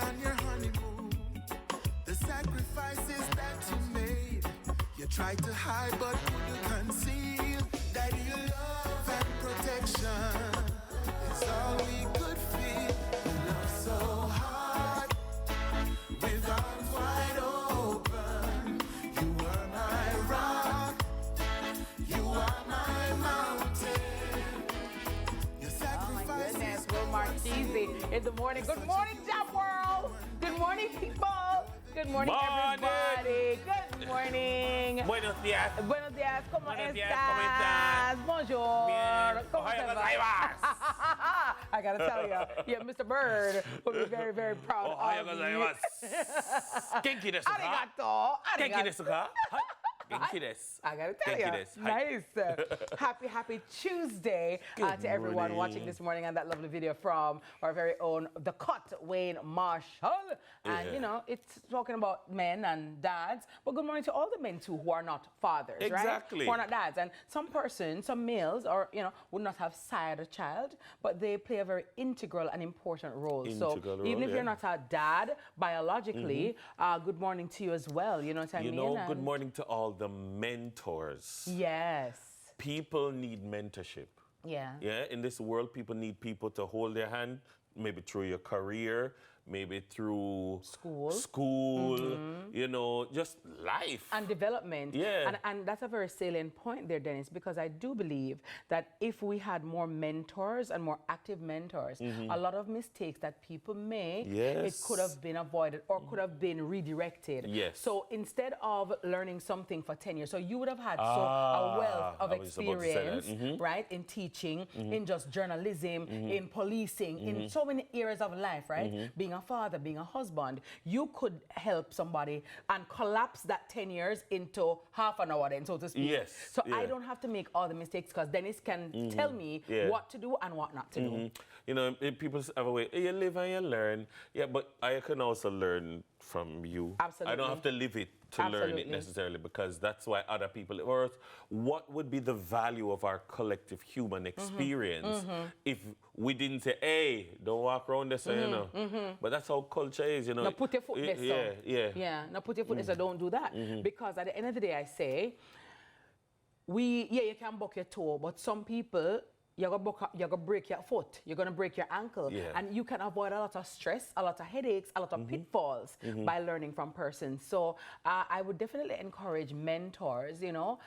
on your honeymoon. The sacrifices that you made, you tried to hide but couldn't conceal. That your love and protection is all we could feel. You love so hard, with arms wide open. You were my rock, you are my mountain. Your sacrifices. Goodness, Will Marchese in the morning. Good morning, Jam World. Good morning, people. Good morning, everybody. Good morning. Buenos días. Buenos días. ¿Cómo Buenos días, estás? ¿cómo estás? Bonjour. Bien. ¿Cómo Ohio te va? gozaimasu. I gotta tell you, yeah, Mr. Bird would be very, very proud Ohio of you. gozaimasu. Genki desu ka? Arigato. Genki desu ka? Genki desu. I gotta tell Genki you, desu. nice. Happy Tuesday to everyone morning. watching this morning, and that lovely video from our very own The Cut, Wayne Marshall. And you know, it's talking about men and dads, but good morning to all the men too who are not fathers, Exactly. right? Who are not dads. And some persons, some males, or you know, would not have sired a child, but they play a very integral and important role. So even if you're not a dad biologically, good morning to you as well. You know what I mean? You know, good morning to all the mentors. Yes. People need mentorship. Yeah. Yeah, in this world, people need people to hold their hand, maybe through your career, maybe through school, you know, just life. And development. Yeah. And that's a very salient point there, Dennis, because I do believe that if we had more mentors and more active mentors, a lot of mistakes that people make, it could have been avoided or could have been redirected. Yes. So instead of learning something for 10 years, so you would have had a wealth of experience, right, in teaching, in just journalism, in policing, in so many areas of life, right? Being a father, being a husband, you could help somebody and collapse that 10 years into half an hour then, so to speak. Yes. So I don't have to make all the mistakes because Dennis can tell me what to do and what not to do. You know, people have a way, you live and you learn. Yeah, but I can also learn from you. Absolutely. I don't have to live it to learn it necessarily, because that's why other people, or what would be the value of our collective human experience if we didn't say, hey, don't walk around this way, you know. But that's how culture is, you know. Now put your foot there, Yeah. Now put your foot there, so don't do that. Because at the end of the day, I say, you can buck your toe, but some people, you're gonna break your foot, you're gonna break your ankle, and you can avoid a lot of stress, a lot of headaches, a lot of pitfalls by learning from persons. So I would definitely encourage mentors, you know,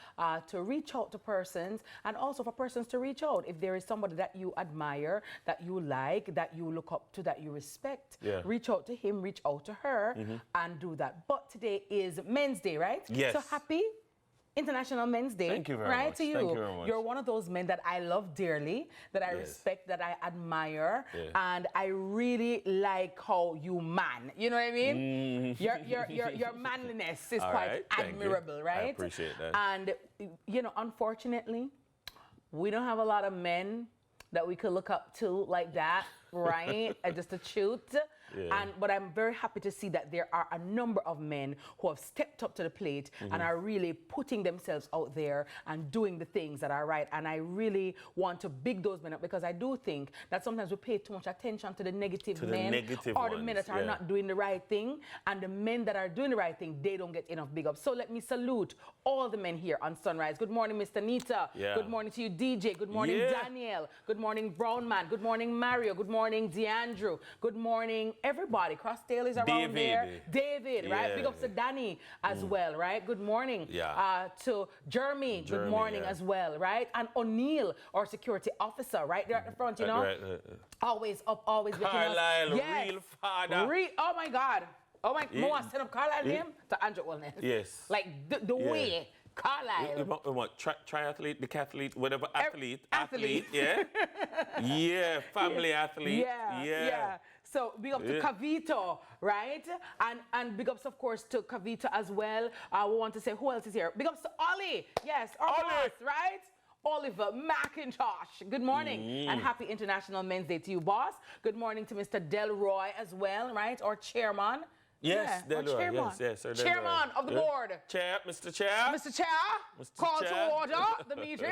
to reach out to persons, and also for persons to reach out. If there is somebody that you admire, that you like, that you look up to, that you respect, reach out to him, reach out to her, and do that. But today is Men's Day, right? Yes. So happy International Men's Day. Thank you very right much. to you. Thank you very much. You're one of those men that I love dearly, that I respect, that I admire, and I really like how you man. You know what I mean? Your manliness is quite admirable, right? I appreciate that. And you know, unfortunately, we don't have a lot of men that we could look up to like that, right? Just to shoot. But I'm very happy to see that there are a number of men who have stepped up to the plate and are really putting themselves out there and doing the things that are right. And I really want to big those men up, because I do think that sometimes we pay too much attention to the negative men, or the men that are not doing the right thing, and the men that are doing the right thing, they don't get enough big up. So let me salute all the men here on Sunrise. Good morning, Mr. Nita. Good morning to you, DJ. Good morning, Daniel. Good morning, Brown Man. Good morning, Mario. Good morning, DeAndrew. Good morning, everybody. Crossdale is around there. David, right? Big ups to Danny as well, right? Good morning. To Jeremy, good morning as well, right? And O'Neill, our security officer, right there at the front, you know? Always up, always looking us. Carlisle, real father. Oh my God. Oh my, Moa send up Carlisle name to Andrew Wellness. Yes. Like the way. Carlisle. Triathlete, decathlete, whatever, athlete, yeah, family athlete, yeah. So big up to Cavito, right? And big ups, of course, to Cavito as well. We want to say, who else is here? Big ups to Ollie, yes, our boss, right? Oliver McIntosh. Good morning and happy International Men's Day to you, boss. Good morning to Mr. Delroy as well, right? Our chairman. Yes, Yeah, Delroy. Yes, sir. Chairman of the board. Chair, Mr. Chair. Mr. Chair, Mr. call Chair. to order the meeting.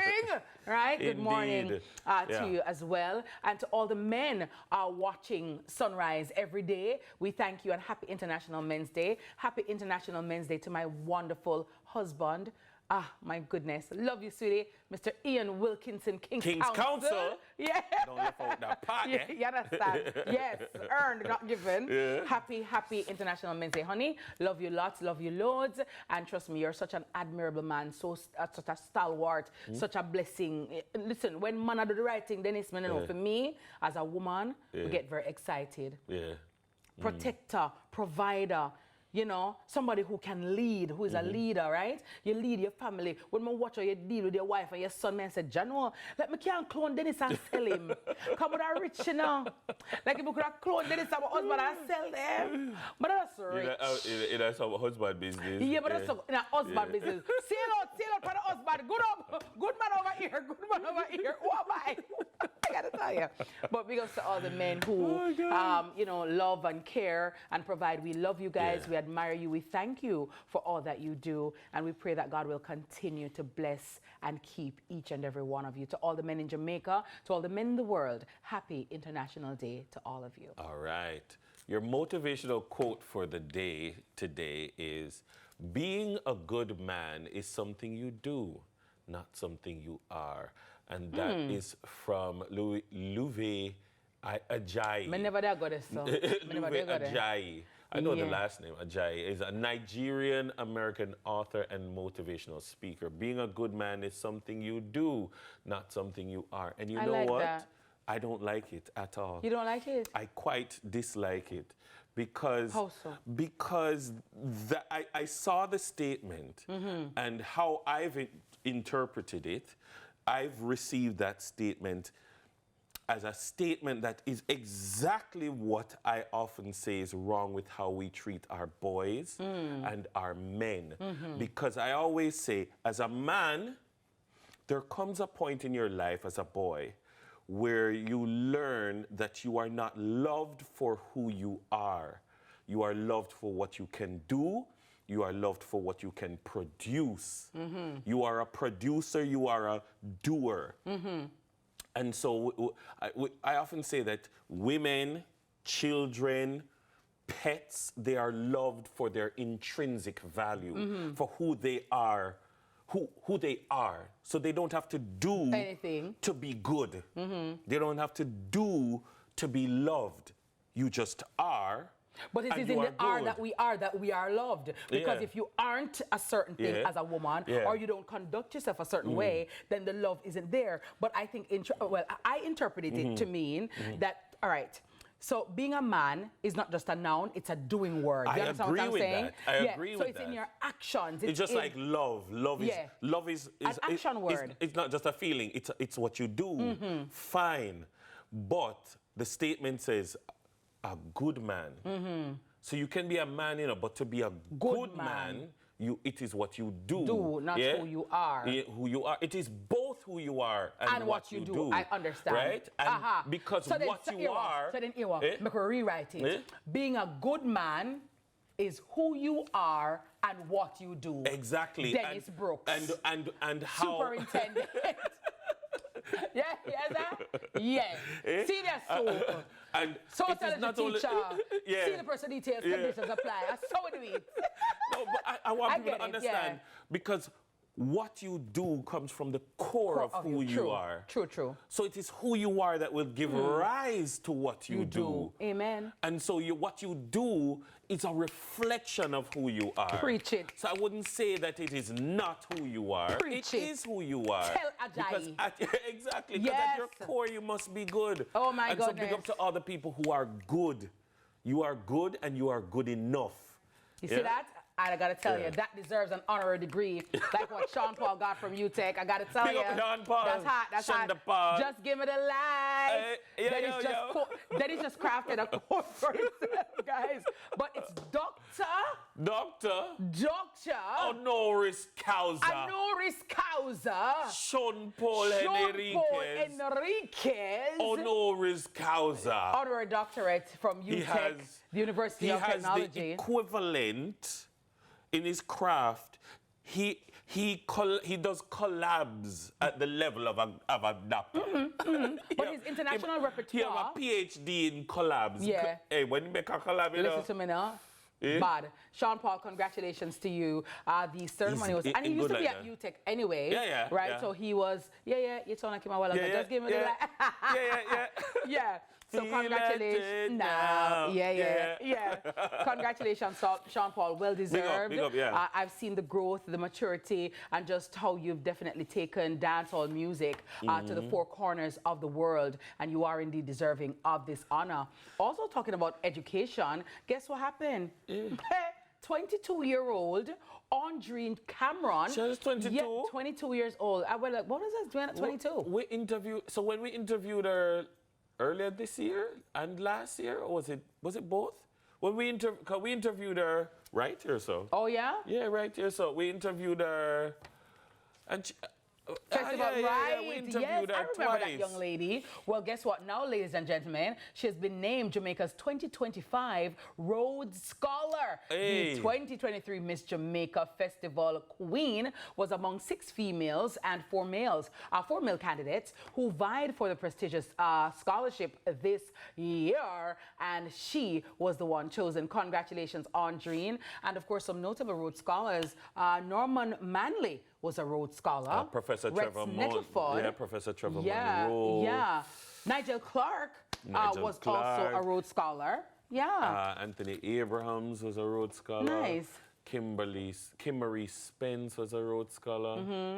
Right? Good morning to you as well. And to all the men watching Sunrise every day, we thank you and happy International Men's Day. Happy International Men's Day to my wonderful husband. Ah, my goodness. Love you, sweetie. Mr. Ian Wilkinson, King's Counsel. Yeah. Don't left out that part, yeah. You understand? Yes. Earned, not given. Yeah. Happy International Men's Day, honey. Love you lots, love you loads. And trust me, you're such an admirable man, such a stalwart, such a blessing. Listen, when man do the right thing, then it's, for me, as a woman, we get very excited. Yeah. Protector, provider. You know, somebody who can lead, who is a leader, right? You lead your family. When I watch how you deal with your wife and your son, man said, Jano, let me can't clone Dennis and sell him. Come with a rich, you know. Like if we could have cloned Dennis and my husband and sell them. But that's rich. That's our husband business. Yeah, but that's in a husband business. Sail out for the husband. Good man over here. Who am I? I gotta tell you. But big ups to all the men who, love and care and provide. We love you guys. We admire you. We thank you for all that you do. And we pray that God will continue to bless and keep each and every one of you. To all the men in Jamaica, to all the men in the world, happy International Day to all of you. All right. Your motivational quote for the day today is, being a good man is something you do, not something you are. And that is from Louis Ajayi. I never got it, so. Louis Ajayi. I know the last name, Ajayi, is a Nigerian-American author and motivational speaker. Being a good man is something you do, not something you are. And you know what? That. I don't like it at all. You don't like it? I quite dislike it. Because, how so? Because I saw the statement and how I've interpreted it, I've received that statement as a statement that is exactly what I often say is wrong with how we treat our boys and our men. Because I always say, as a man, there comes a point in your life as a boy where you learn that you are not loved for who you are. You are loved for what you can do. You are loved for what you can produce. You are a producer. You are a doer. And so I often say that women, children, pets, they are loved for their intrinsic value, for who they are, who they are. So they don't have to do anything to be good. They don't have to do to be loved. You just are. But it is in the are that we are loved. Because if you aren't a certain thing as a woman, or you don't conduct yourself a certain way, then the love isn't there. But I think, I interpreted it to mean that, all right, so being a man is not just a noun, it's a doing word. You understand what I'm saying? I agree with that. So it's in your actions. It's just like love. Love is an action word. It's not just a feeling, it's what you do. Fine. But the statement says, a good man. So you can be a man, but to be a good man, it is what you do. Not who you are. Who you are. It is both who you are and what you do. I understand. Right? And because so you are... So then, make a rewrite it. Being a good man is who you are and what you do. Exactly. Dennis Brooks. And how... Superintendent. Yes. Senior soap. And so tell the teacher. See the person details, conditions apply. So do it. No, but I want people to understand because what you do comes from the core of who you are. True. So it is who you are that will give rise to what you do. Amen. And so what you do is a reflection of who you are. Preach it. So I wouldn't say that it is not who you are. Preach it. It is who you are. Tell Ajayi. Exactly. Because at your core, you must be good. Oh, my goodness. And so big up to all the people who are good. You are good and you are good enough. You see that? I gotta tell you, that deserves an honorary degree, like what Sean Paul got from UTech. I gotta tell you, Sean Paul. That's hot. That's hot. Just give it a like. Then he's just crafted a quote for himself, guys. But it's Dr. Dr. Honoris Causa. Honoris Causa. Sean Paul Enriquez. Honoris Causa. Honorary doctorate from UTech, the University of Technology. He has the equivalent in his craft. He does collabs at the level of a doctor. But his international repertoire. He have a PhD in collabs. Yeah. Hey, when you make a collab, you Listen to me now. Bad. Sean Paul, congratulations to you. The ceremony was, and he used to be at UTech anyway. Yeah. Right? Yeah. So he was, you sound like him a while ago. Just give me the like. Yeah. So congratulations. Now. Yeah. Congratulations, Sean Paul. Well deserved. Big up, yeah. I've seen the growth, the maturity, and just how you've definitely taken dancehall music to the four corners of the world, and you are indeed deserving of this honor. Also talking about education, guess what happened? 22-year-old Andreen Cameron. She was 22? Yeah, 22 years old. I was like, what is this doing at 22? When we interviewed her earlier this year and last year, or was it both? When we interviewed her right here, so. Oh yeah? Yeah, right here, so we interviewed her, and she, We interviewed yes, her I remember twice. that young lady. Well, guess what? Now, ladies and gentlemen, she has been named Jamaica's 2025 Rhodes Scholar. Hey. The 2023 Miss Jamaica Festival Queen was among 6 females and 4 male candidates who vied for the prestigious scholarship this year, and she was the one chosen. Congratulations, Andreen. And of course, some notable Rhodes Scholars. Norman Manley was a Rhodes Scholar. Professor Rex Trevor Nettleford. Yeah, Professor Trevor Monroe. Yeah. Nigel Clark was also a Rhodes Scholar. Yeah. Anthony Abrahams was a Rhodes Scholar. Nice. Kimmery Spence was a Rhodes Scholar.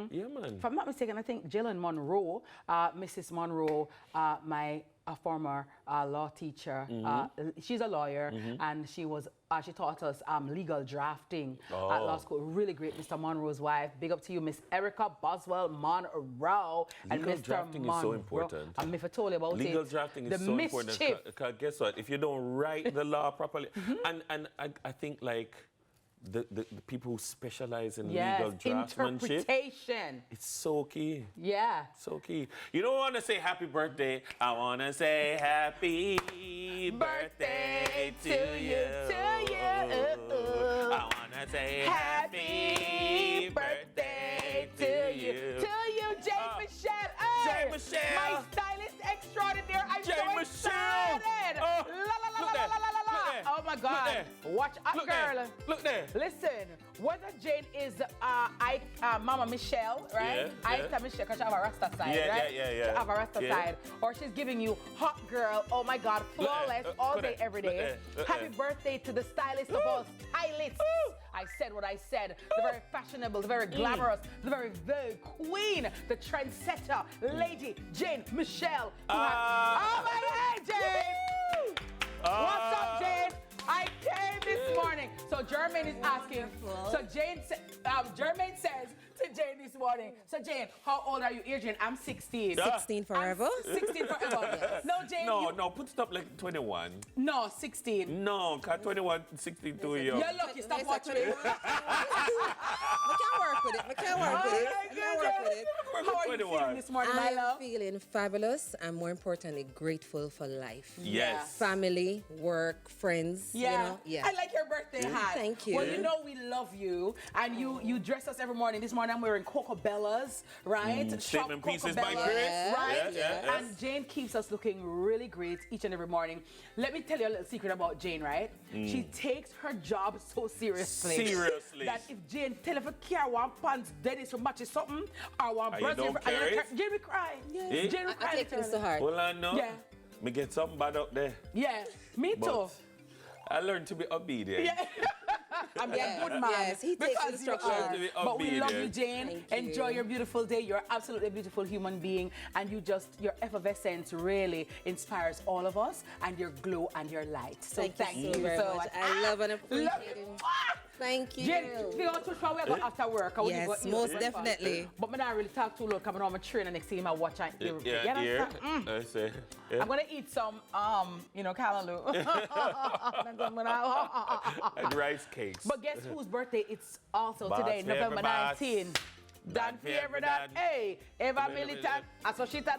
Yeah, man. If I'm not mistaken, I think Jillian Monroe, Mrs. Monroe, my former law teacher, she's a lawyer, and she taught us legal drafting at law school. Really great, Mr. Monroe's wife. Big up to you, Miss Erica Boswell Monroe. And Legal Mr. drafting is so important. I'm if I told you about Legal it. drafting is so important. Because guess what? If you don't write the law properly, and I think like the people who specialize in legal draftsmanship, interpretation. it's so key. Yeah. So key. You don't want to say happy birthday. I want to say happy birthday to you. I want to say happy birthday to you. Jane Michelle. Jane Michelle. My stylist extraordinaire. I'm Jane so Michelle. excited. Look there. Oh my God. Watch out, Look girl. there. Look there. Listen, whether Jane is Mama Michelle, right? Ita Michelle, because she have a Rasta side, right? Yeah. She have a Rasta side. Or she's giving you hot girl, oh my God, flawless, all day, every day. Happy birthday to the stylist of all stylists. I said what I said. The very fashionable, the very glamorous, the very Vogue queen, the trendsetter, Lady Jane Michelle. Oh my God, Jane! What's up, Jane? I came this morning. So Jermaine is asking. So Jermaine says to Jane this morning. So Jane, how old are you, Jane? I'm 16. 16 forever. 16 forever. Yes. No, Jane. No, put it up like 21. No, 16. No, cause 21, 16 2 years. You're lucky. Stop watching me. I can't work with it. How are you feeling this morning, my I'm love? feeling fabulous and more importantly, grateful for life. Yes. Family, work, friends. Yeah. You know? Yeah. I like your birthday hat. Thank you. Well, you know we love you, and you dress us every morning. This morning I'm wearing Coco Bellas, right? Shop Statement Coco pieces by Bellas, Chris. right? Yeah. And Jane keeps us looking really great each and every morning. Let me tell you a little secret about Jane, right? She takes her job so seriously. Seriously. That if Jane tell if a care one pants dead is to match something, or one you brother, don't care it? Jane will cry. Yes. Jane will cry. I take things to heart. Well, I know. Yeah. Me get something bad up there. Yeah, me too. But I learned to be obedient. Yeah. I'm a good man. Yes, he takes because you instructions. are. But we love you, Jane. Thank you. Enjoy your beautiful day. You're absolutely a beautiful human being. And your effervescence really inspires all of us, and your glow and your light. So thank you very so much. I love and appreciate it. Thank you. Jen, we go to where we go after work. Yes, most definitely. But I not really talk too long. Coming on my train and next thing I watch and hear. Yeah. I say. Yeah. I'm gonna eat some, callaloo. And rice cakes. But guess whose birthday it's also today, Boss, November boss. 19th. Dan Fever Dan, hey, Eva Militant, Associated.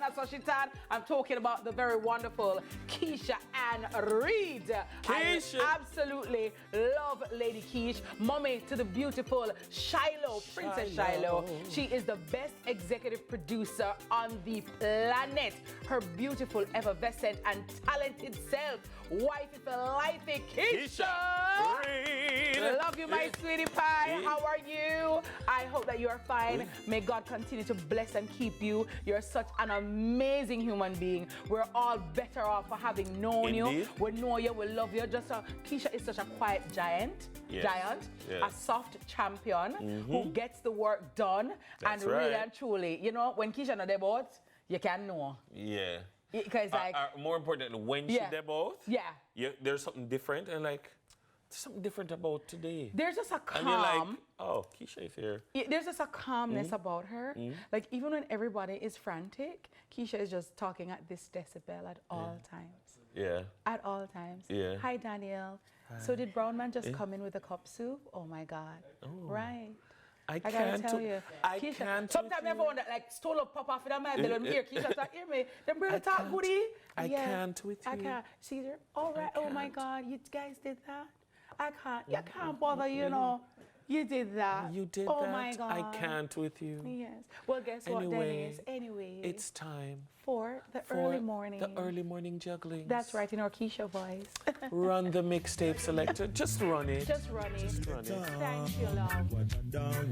I'm talking about the very wonderful Keisha Ann Reed. Keisha. I absolutely love Lady Keish. Mommy to the beautiful Shiloh, Princess Shiloh. She is the best executive producer on the planet. Her beautiful, effervescent, and talented self. Wifey for lifey, Keisha. Reed. Love you, my sweetie pie. How are you? I hope that you are fine. May God continue to bless and keep you. You're such an amazing human being. We're all better off for having known you. We know you, we love you. Keisha is such a quiet giant, a soft champion who gets the work done. That's and really right. and truly, when Keisha know about, you can know. Yeah. Because more important, when she did both, there's something different and there's something different about today. There's just a calm. And you're like, oh, Keisha is here. There's just a calmness about her. Like even when everybody is frantic, Keisha is just talking at this decibel at all times. Yeah. At all times. Yeah. Hi, Daniel. Hi. So did Brown Man just come in with a cup soup? Oh my God. Oh. Right. I gotta tell you. Keisha, can't. Sometimes I wonder, stole up pop off in my belly. Here, Keisha, hear me. Them really talk goodie. I can't with you. I can't. See there? All right. Oh my God. You guys did that? I can't. You can't bother, You did that. You did oh that. My God. I can't with you. Yes. Well, guess what, Dennis? Anyway. It's time. For the early morning. The early morning juggling. That's right, in our Keisha voice. Run the mixtape selector. Just run it. Just run it. Just run it. Thank you, love.